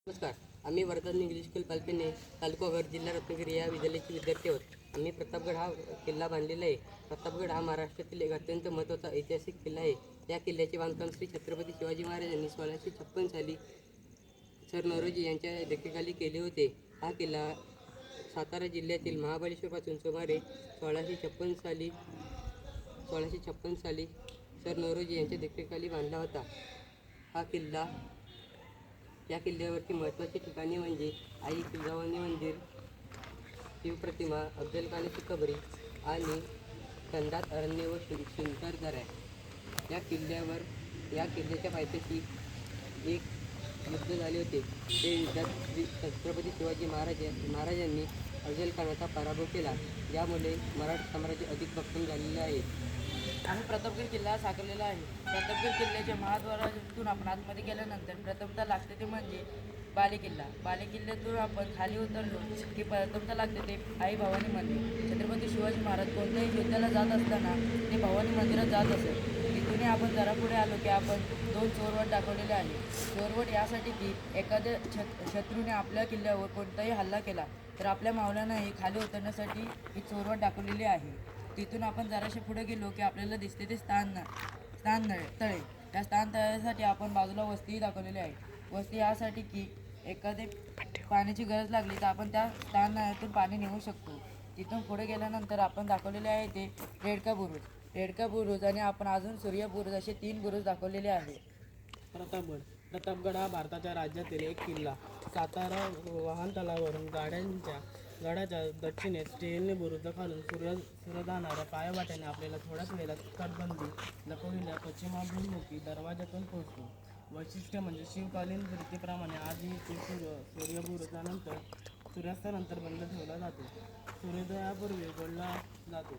नमस्कार. आम्ही Vardhan English school पालपेने तालुका वर जिल्हा रत्नागिरी या विद्यालयाचे विद्यार्थी आहोत. आम्ही प्रतापगड हा किल्ला बांधलेला आहे. प्रतापगड हा महाराष्ट्रातील एक अत्यंत महत्त्वाचा ऐतिहासिक किल्ला आहे. या किल्ल्याचे बांधकाम श्री छत्रपती शिवाजी महाराजांनी 1656 साली सर नौरोजी यांच्या देखरेखीखाली केले होते. हा किल्ला सातारा जिल्ह्यातील महाबळेश्वरपासून सुमारे 1656 साली सर नौरोजी यांच्या देखरेखीखाली बांधला होता. या किल्ल्यावरची महत्त्वाची ठिकाणे म्हणजे आई तुळजाभवानी मंदिर, शिवप्रतिमा, अफजलखानाची कबरी आणि खंडात अरण्य व सुंदर दऱ्या. या किल्ल्याच्या पायथ्याशी एक युद्ध झाले होते. ते युद्धात छत्रपती शिवाजी महाराजांनी अफजलखानाचा पराभव केला, ज्यामुळे मराठा साम्राज्य अधिक भक्कम झालेले आहे. आम्ही प्रतापगड किल्ला साकारलेला आहे. प्रतापगड किल्ल्याच्या महाद्वारातून आपण आतमध्ये गेल्यानंतर प्रथमतः लागते ते म्हणजे बालेकिल्ला. बालेकिल्ल्यातून आपण खाली उतरलो की प्रथमतः लागते ते आई भवानी मंदिर. छत्रपती शिवाजी महाराज कोणत्याही युद्धाला जात असताना ते भवानी मंदिरात जात असत. तिथून आपण जरा पुढे आलो की आपण 2 चोरवट दाखवलेले आहे. चोरवट यासाठी की एखाद्या शत्रूने आपल्या किल्ल्यावर कोणताही हल्ला केला तर आपल्या मावल्यांनाही खाली उतरण्यासाठी ही चोरवट दाखवलेली आहे. तिथून आपण जराशे पुढे गेलो की आपल्याला दिसते ते तळे. त्या तळ्यासाठी आपण बाजूला वस्तीही दाखवलेली आहे. वस्ती यासाठी की एखादी पाण्याची गरज लागली तर आपण त्या नळ्यातून पाणी नेऊ शकतो. तिथून पुढे गेल्यानंतर आपण दाखवलेले आहे ते रेडका बुरुज आणि आपण अजून सूर्य बुरुज असे 3 बुरुज दाखवलेले आहे. प्रतापगड हा भारताच्या राज्यातील एक किल्ला. सातारा वाहनतळावरून गडाच्या दक्षिणेस स्टेनली बुरुज खालून सूर्योदयाच्या पायवाट्याने आपल्याला थोड्याच वेळात तटबंदी लपवलेल्या पश्चिमाभिमुखी दरवाजातून पोहोचतो. वैशिष्ट्य म्हणजे शिवकालीन रीतीप्रमाणे आधी सूर्यास्तानंतर बंद ठेवला जातो. सूर्योदयापूर्वी उघडला जातो.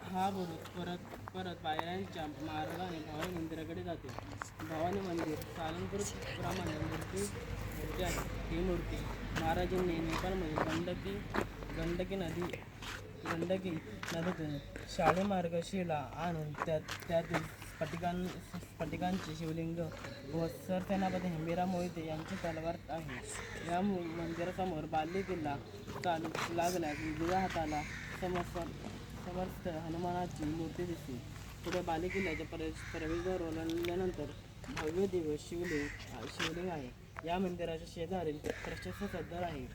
हा बुरुज परत पायऱ्यांच्या मार्गाने भवानी मंदिराकडे जाते. भवानी मंदिर सालंकृतप्रमाणे मूर्ती आहे. ही मूर्ती महाराजांनी नेपाळमधील गंडकी नदीतून शाळीमार्ग शिळा आणून त्यातील स्फटिकांचे शिवलिंग व सरसेनापती हिंबीराव मोहिते यांची तलवार आहे. या मंदिरासमोर बाले किल्ला लागल्यास उजव्या हाताला समर्थ हनुमानाची मूर्ती दिसते. पुढे बालेकिल्ल्याच्या प्रवेशद्वार ओलांडल्यानंतर भव्य दिव्य शिवलिंग आहे. या मंदिराच्या शेजारील प्रशस्त सदर आहे.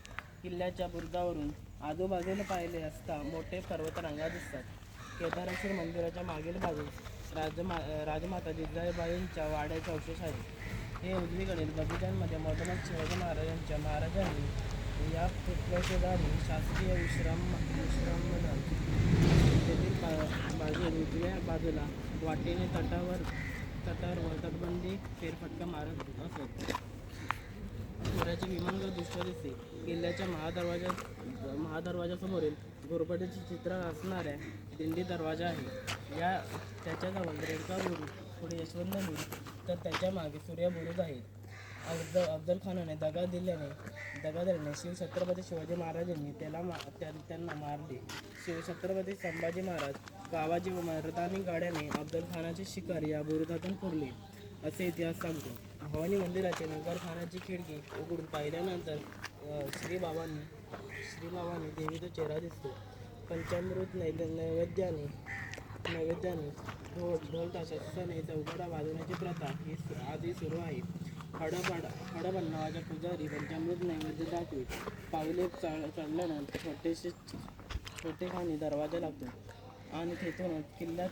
किल्ल्याच्या बुरुजावरून आजूबाजूला पाहिले असता मोठे पर्वतरांगा दिसतात. केदारेश्वर मंदिराच्या मागील बाजूस राजमाता जिजाबाईंच्या वाड्याचे अवशेष आहेत. हे उजवीकडील बगीचांमध्ये मधोमध शिवाजी महाराजांनी या पुतळ्याशेजारी शासकीय विश्रामधाम तेथील बाजूला उजव्या बाजूला वाटेने तटावर तटबंदी फेरफटका मारत असत. सूर्याचे विमानगड दृश्य दिसते. किल्ल्याच्या महादरवाजासमोरील घोरपडीचे चित्र असणाऱ्या दिंडी दरवाजा आहे. त्याच्याजवळ रेडका बुरुज, पुढे यशवंत बुरुज तर त्याच्या मागे सूर्य बुरुज आहेत. अफजलखानाने दगा दिल्याने शिवछत्रपती शिवाजी महाराजांनी त्यांना मारले. शिवछत्रपती संभाजी महाराज गावाची व मर्दानी गाड्याने अफजलखानाची शिकार या बुरुजातून फोडली असे इतिहास सांगतो. भवानी मंदिराची नगरखानाची खिडकी उघडून पाहिल्यानंतर श्रीबाबांनी देवीचा चेहरा दिसतो. पंचामृत नैवेद्याने ढोल ताशाने चौघडा वाजवण्याची प्रथा ही आजही सुरू आहे. हडप नावाच्या पुजारी पंचामृत नैवेद्य दाखवीत. पाऊले चढल्यानंतर छोटेखानी दरवाजा लागतो आणि तेथूनच किल्ल्यात